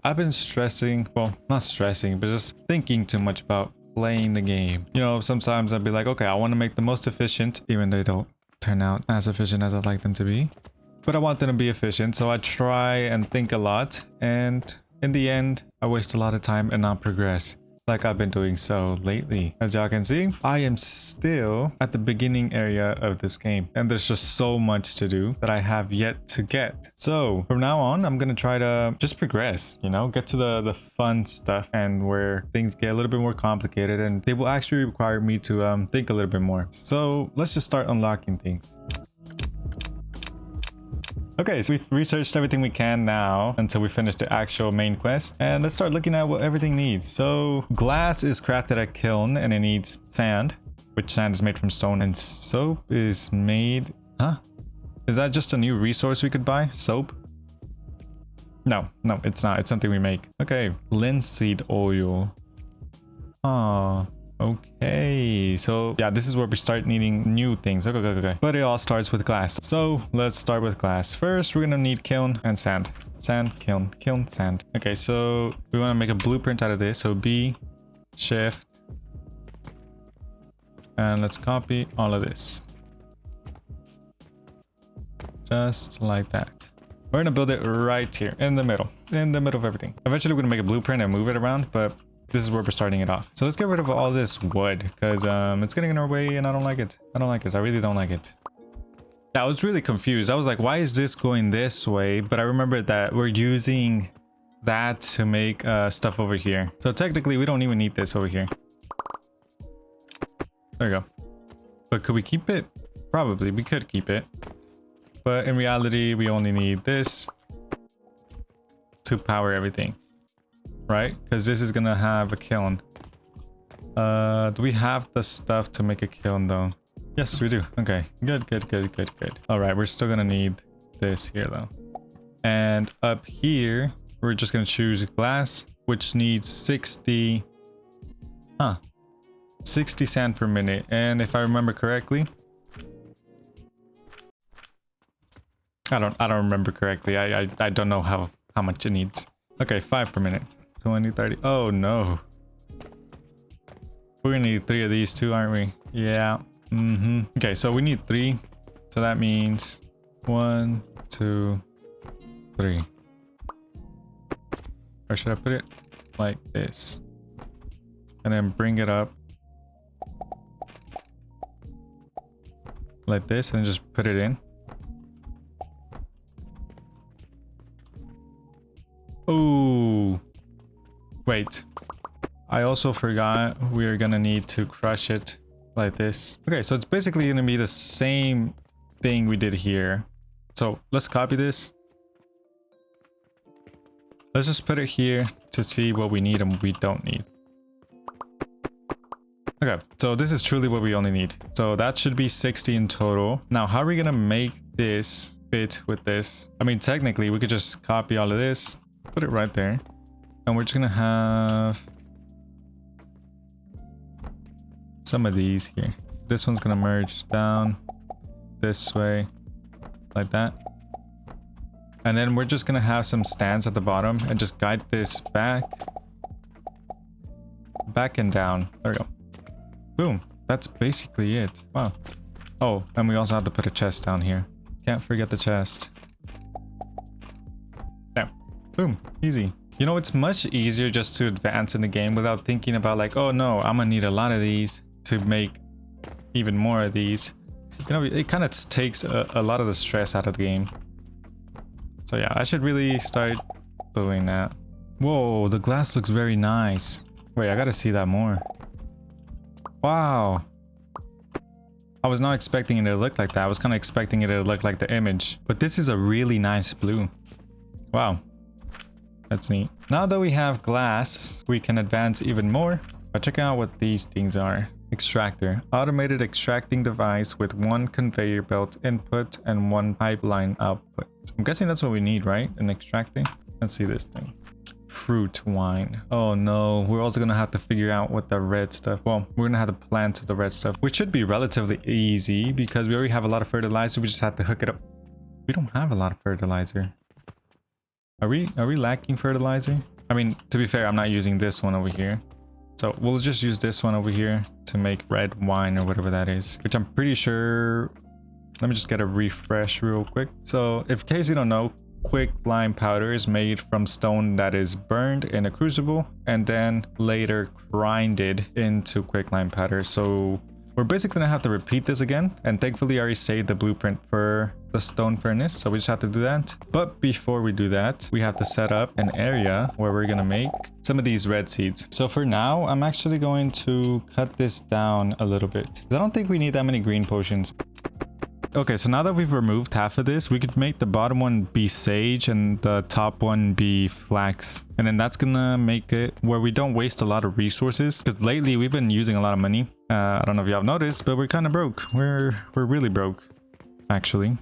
I've been stressing, well, not stressing, but just thinking too much about playing the game. You know, sometimes I'd be like, okay, I want to make the most efficient, even though they don't turn out as efficient as I'd like them to be. But I want them to be efficient, so I try and think a lot, and in the end, I waste a lot of time and not progress, like I've been doing so lately. As y'all can see, I am still at the beginning area of this game, and there's just so much to do that I have yet to get. So from now on, I'm gonna try to just progress, you know, get to the fun stuff, and where things get a little bit more complicated, and they will actually require me to think a little bit more. So let's just start unlocking things. Okay, so we've researched everything we can now until we finish the actual main quest. And let's start looking at what everything needs. So glass is crafted at kiln and it needs sand, which sand is made from stone, and soap is made... Huh? Is that just a new resource we could buy? Soap? No, it's not. It's something we make. Okay, linseed oil. Oh, okay. So yeah, this is where we start needing new things. Okay. But it all starts with glass. So let's start with glass. First, we're gonna need kiln and sand. Sand, kiln, sand. Okay, so we want to make a blueprint out of this. So B, shift, and let's copy all of this. Just like that. We're gonna build it right here in the middle of everything. Eventually we're gonna make a blueprint and move it around, but this is where we're starting it off. So let's get rid of all this wood, because it's getting in our way and I don't like it. I really don't like it. Yeah, I was really confused. I was like, why is this going this way? But I remembered that we're using that to make stuff over here. So technically we don't even need this over here. There we go. But could we keep it? Probably, we could keep it. But in reality, we only need this to power everything. Right? Because this is gonna have a kiln. Do we have the stuff to make a kiln though? Yes, we do. Okay, good. All right, we're still gonna need this here though. And up here, we're just gonna choose glass, which needs 60 sand per minute. And if I remember correctly, I don't remember correctly. I don't know how much it needs. Okay, 5 per minute. 20, 30. Oh no. We're gonna need 3 of these too, aren't we? Yeah. Okay, so we need 3. So that means 1, 2, 3. Or should I put it like this? And then bring it up like this and just put it in. Oh. Wait, I also forgot we're gonna need to crush it like this. Okay, so it's basically gonna be the same thing we did here. So let's copy this. Let's just put it here to see what we need and what we don't need. Okay, so this is truly what we only need. So that should be 60 in total. Now, how are we gonna make this fit with this? I mean, technically, we could just copy all of this, put it right there. And we're just gonna have some of these here. This one's gonna merge down this way, like that. And then we're just gonna have some stands at the bottom and just guide this back and down. There we go. Boom. That's basically it. Wow. Oh, and we also have to put a chest down here. Can't forget the chest. There. Boom. Easy. You know, it's much easier just to advance in the game without thinking about like, oh no, I'm gonna need a lot of these to make even more of these. You know, it kind of takes a lot of the stress out of the game. So yeah, I should really start doing that. Whoa, the glass looks very nice. Wait, I gotta see that more. Wow. I was not expecting it to look like that. I was kind of expecting it to look like the image. But this is a really nice blue. Wow. That's neat. Now that we have glass, we can advance even more by checking out what these things are. Extractor. Automated extracting device with 1 conveyor belt input and 1 pipeline output. I'm guessing that's what we need, right? An extracting? Let's see this thing. Fruit wine. Oh no, we're also gonna have to figure out what the red stuff. Well, we're gonna have to plant the red stuff, which should be relatively easy because we already have a lot of fertilizer. We just have to hook it up. We don't have a lot of fertilizer. Are we lacking fertilizer? I mean, to be fair, I'm not using this one over here. So we'll just use this one over here to make red wine or whatever that is, which I'm pretty sure. Let me just get a refresh real quick. So if in case you don't know, quicklime powder is made from stone that is burned in a crucible and then later grinded into quicklime powder. So we're basically gonna have to repeat this again, and thankfully I already saved the blueprint for the stone furnace, so we just have to do that. But before we do that, we have to set up an area where we're gonna make some of these red seeds. So for now, I'm actually going to cut this down a little bit, 'cause I don't think we need that many green potions. Okay, so now that we've removed half of this, we could make the bottom one be sage and the top one be flax. And then that's gonna make it where we don't waste a lot of resources. Because lately we've been using a lot of money. I don't know if y'all have noticed, but we're kind of broke. We're really broke, actually.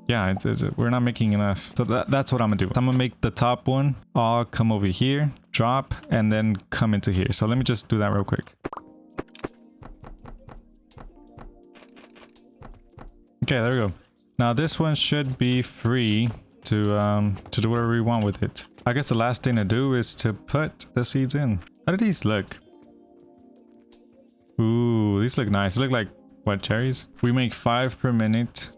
Yeah, we're not making enough. So that's what I'm gonna do. I'm gonna make the top one all come over here, drop, and then come into here. So let me just do that real quick. Okay, there we go. Now this one should be free to do whatever we want with it. I guess the last thing to do is to put the seeds in. How do these look? Ooh, these look nice. They look like, what, cherries? We make 5 per minute.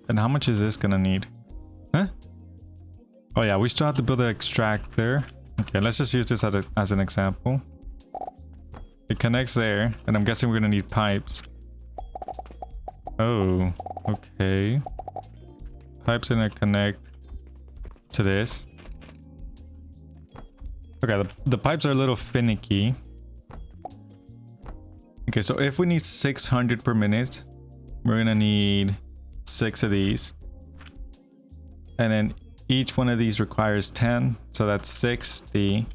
And how much is this gonna need? Huh? Oh yeah, we still have to build an extractor. Okay, let's just use this as an example. It connects there, and I'm guessing we're gonna need pipes. Oh, okay. Pipes gonna connect to this. Okay, the pipes are a little finicky. Okay, so if we need 600 per minute, we're gonna need 6 of these. And then each one of these requires 10, so that's 60.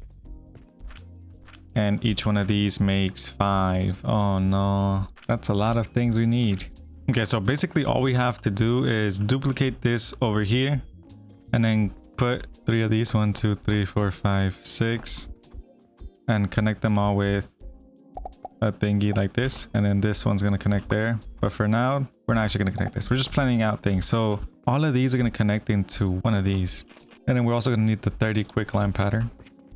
And each one of these makes 5. Oh no, that's a lot of things we need. Okay, so basically all we have to do is duplicate this over here and then put 3 of these, 1, 2, 3, 4, 5, 6, and connect them all with a thingy like this. And then this one's gonna connect there. But for now, we're not actually gonna connect this. We're just planning out things. So all of these are gonna connect into one of these. And then we're also gonna need the 30 quicklime pattern.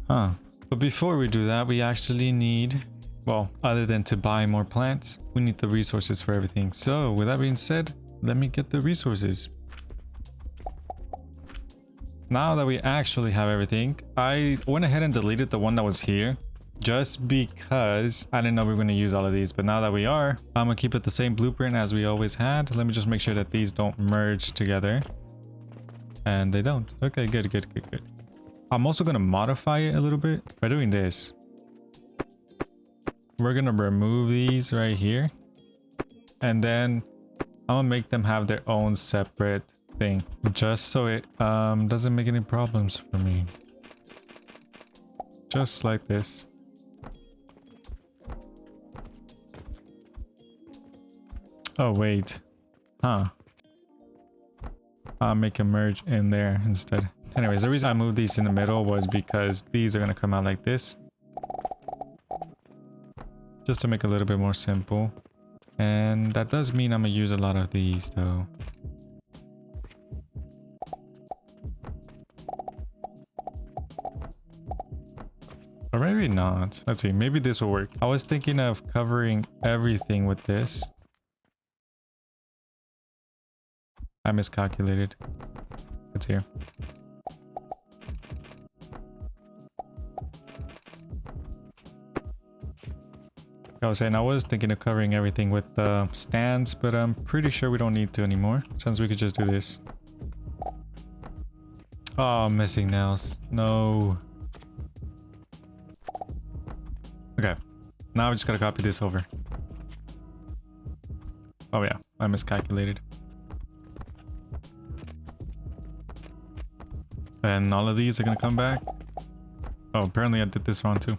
Huh. But before we do that, we actually need, well, other than to buy more plants, we need the resources for everything. So with that being said, let me get the resources. Now that we actually have everything, I went ahead and deleted the one that was here just because I didn't know we were going to use all of these. But now that we are, I'm going to keep it the same blueprint as we always had. Let me just make sure that these don't merge together. And they don't. Okay, good, good, good, good. I'm also going to modify it a little bit by doing this. We're gonna remove these right here, and then I'm gonna make them have their own separate thing, just so it doesn't make any problems for me. Just like this. Oh wait, huh? I'll make a merge in there instead. Anyways, the reason I moved these in the middle was because these are gonna come out like this. Just to make it a little bit more simple. And that does mean I'm gonna use a lot of these though. Or maybe not. Let's see, maybe this will work. I was thinking of covering everything with this. I miscalculated. It's here. I was saying I was thinking of covering everything with stands, but I'm pretty sure we don't need to anymore, since we could just do this. Oh, missing nails. No. Okay. Now we just gotta copy this over. Oh yeah, I miscalculated. And all of these are gonna come back. Oh, apparently I did this wrong too.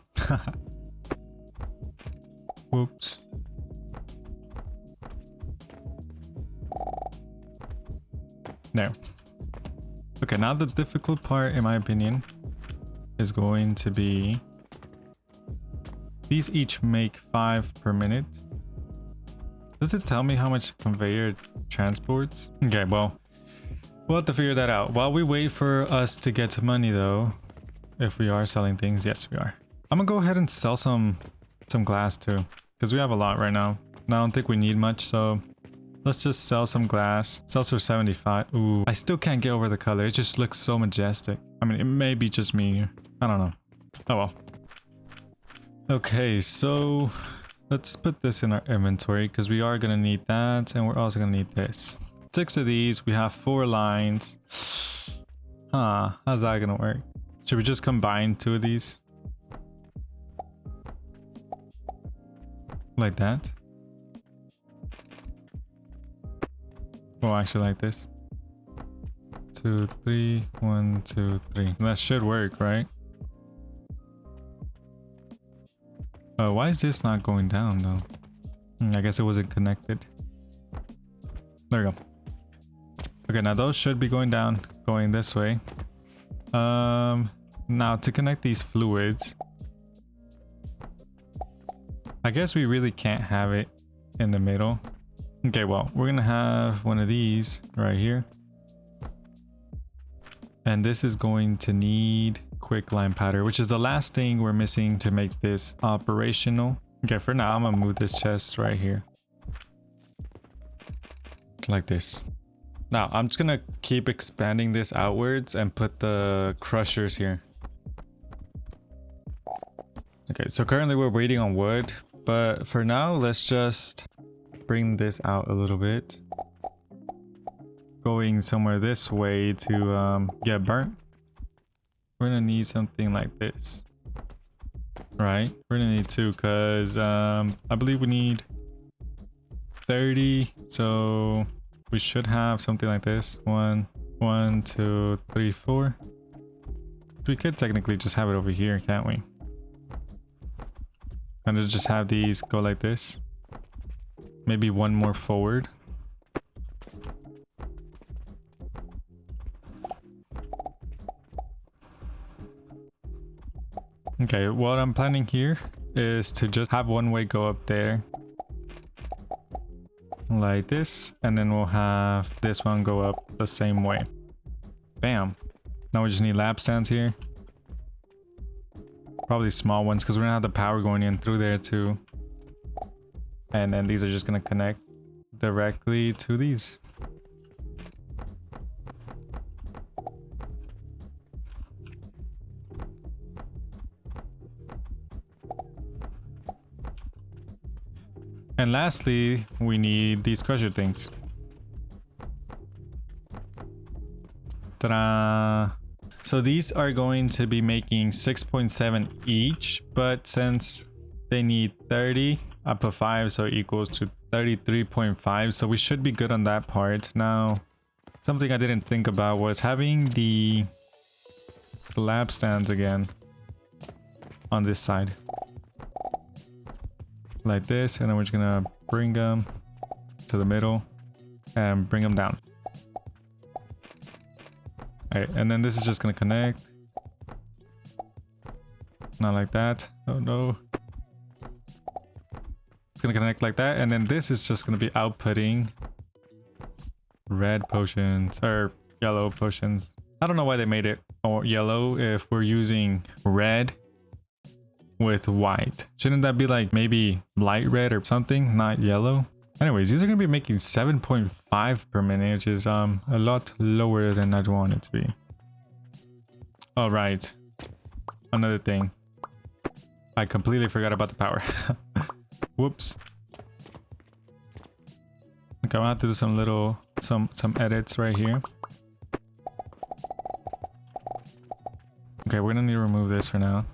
Whoops. There. Okay, now the difficult part, in my opinion, is going to be... These each make 5 per minute. Does it tell me how much conveyor transports? Okay, well, We'll have to figure that out. While we wait for us to get to money though, if we are selling things, yes we are. I'm gonna go ahead and sell some glass too, because we have a lot right now. I don't think we need much, so let's just sell some glass. Sells for 75. Ooh, I still can't get over the color. It just looks so majestic. I mean, it may be just me. I don't know. Oh well. Okay, so let's put this in our inventory because we are gonna need that, and we're also gonna need this. 6 of these. We have 4 lines. Huh? How's that gonna work? Should we just combine 2 of these? Like that? Oh, actually like this. 2, 3, 1, 2, 3. That should work, right? Why is this not going down though? I guess it wasn't connected. There we go. Okay, now those should be going down, going this way. Now to connect these fluids, I guess we really can't have it in the middle. Okay, well, we're gonna have one of these right here. And this is going to need quicklime powder, which is the last thing we're missing to make this operational. Okay, for now, I'm gonna move this chest right here. Like this. Now, I'm just gonna keep expanding this outwards and put the crushers here. Okay, so currently we're waiting on wood, but for now, let's just bring this out a little bit. Going somewhere this way to get burnt. We're gonna need something like this. Right? We're gonna need 2 because I believe we need 30. So we should have something like this. 1, 1, 2, 3, 4. We could technically just have it over here, can't we? And to just have these go like this. Maybe one more forward. Okay, what I'm planning here is to just have one way go up there. Like this. And then we'll have this one go up the same way. Bam. Now we just need lap stands here. Probably small ones because we're gonna have the power going in through there too. And then these are just gonna connect directly to these. And lastly, we need these crusher things. Ta-da! So these are going to be making 6.7 each, but since they need 30, I put 5, so it equals to 33.5. So we should be good on that part. Now, something I didn't think about was having the lab stands again on this side. Like this, and then we're just gonna bring them to the middle and bring them down. Alright, and then this is just gonna connect. Not like that. Oh no. It's gonna connect like that, and then this is just gonna be outputting red potions or yellow potions. I don't know why they made it or yellow if we're using red with white. Shouldn't that be like maybe light red or something, not yellow? Anyways, these are gonna be making 7.5 per minute, which is a lot lower than I'd want it to be. All right, another thing, I completely forgot about the power. Whoops. Okay, I'm gonna have to do some edits right here. Okay, we're gonna need to remove this for now.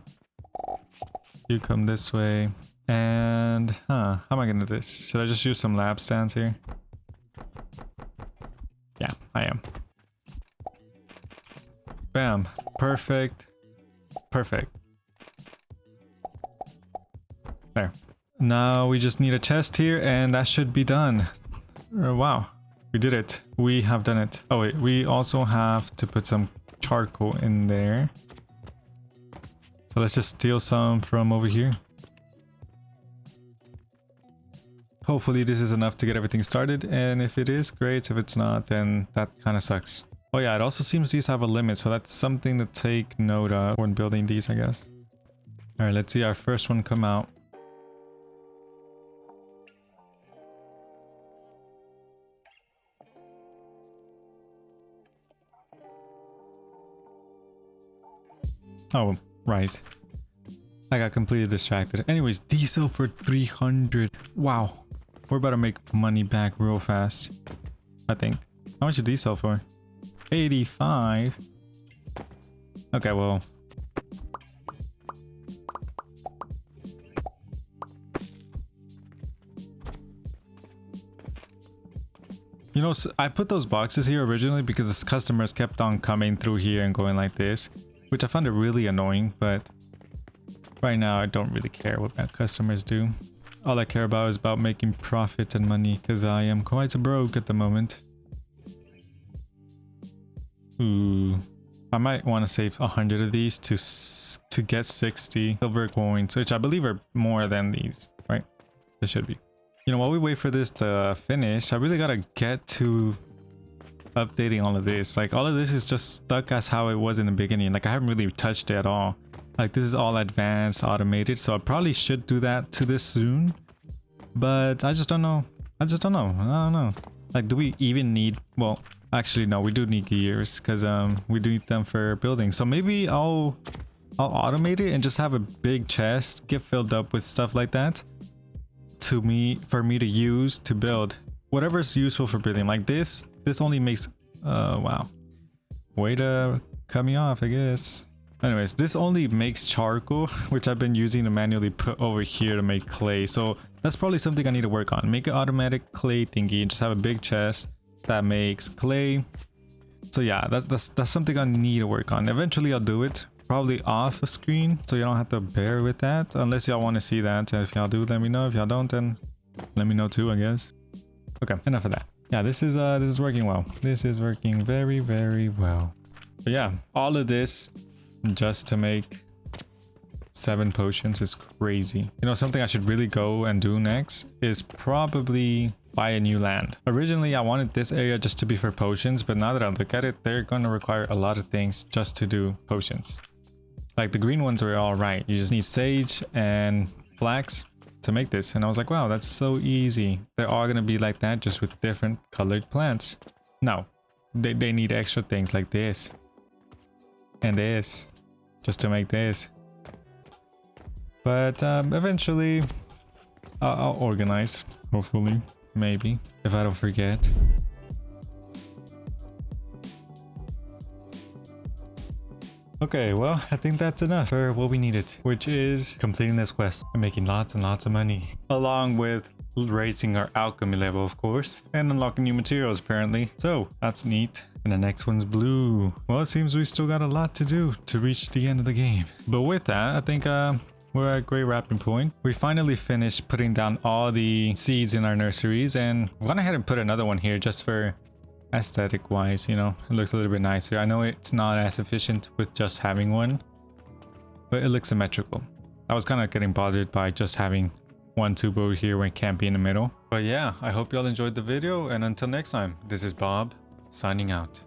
You come this way. And, how am I gonna do this? Should I just use some lab stands here? Yeah, I am. Bam. Perfect. Perfect. There. Now we just need a chest here and that should be done. Wow. We did it. We have done it. Oh wait, we also have to put some charcoal in there. So let's just steal some from over here. Hopefully this is enough to get everything started, and if it is, great. If it's not, then that kind of sucks. Oh yeah, it also seems these have a limit, so that's something to take note of when building these, I guess. All right, let's see our first one come out. Oh, right. I got completely distracted. Anyways, diesel for 300. Wow. We're about to make money back real fast, I think. How much did these sell for? 85. Okay, well. You know, I put those boxes here originally because the customers kept on coming through here and going like this, which I found it really annoying, but right now I don't really care what my customers do. All I care about is about making profit and money because I am quite broke at the moment. Ooh, I might want to save 100 of these to get 60 silver coins, which I believe are more than these, right? It should be. You know, while we wait for this to finish, I really gotta get to updating all of this. Like, all of this is just stuck as how it was in the beginning. Like, I haven't really touched it at all. Like, this is all advanced, automated, so I probably should do that to this soon. But I just don't know. I don't know. Like, do we even need... Well, actually, no, we do need gears because we do need them for building. So maybe I'll automate it and just have a big chest get filled up with stuff like that for me to use to build whatever's useful for building. Like this only makes wow, way to cut me off, I guess. Anyways, this only makes charcoal, which I've been using to manually put over here to make clay. So that's probably something I need to work on. Make an automatic clay thingy and just have a big chest that makes clay. So yeah, that's something I need to work on. Eventually I'll do it, probably off of screen, so you don't have to bear with that unless y'all want to see that. And if y'all do, let me know. If y'all don't, then let me know too, I guess. Okay, enough of that. Yeah, this is working well. This is working very, very well. But yeah, all of this just to make 7 potions is crazy. You know, something I should really go and do next is probably buy a new land. Originally, I wanted this area just to be for potions, but now that I look at it, they're going to require a lot of things just to do potions. Like the green ones are all right. You just need sage and flax to make this. And I was like, wow, that's so easy. They're all going to be like that, just with different colored plants. No, they need extra things like this and this just to make this. But eventually I'll organize, hopefully, maybe, if I don't forget. Okay, well, I think that's enough for what we needed, which is completing this quest and making lots and lots of money, along with raising our alchemy level, of course, and unlocking new materials, apparently. So that's neat. And the next one's blue. Well, it seems we still got a lot to do to reach the end of the game. But with that, I think we're at a great wrapping point. We finally finished putting down all the seeds in our nurseries, and I went ahead and put another one here just for aesthetic wise, you know, it looks a little bit nicer. I know it's not as efficient with just having one, but it looks symmetrical. I was kind of getting bothered by just having one tube over here when it can't be in the middle. But yeah, I hope y'all enjoyed the video, and until next time, this is Bob signing out.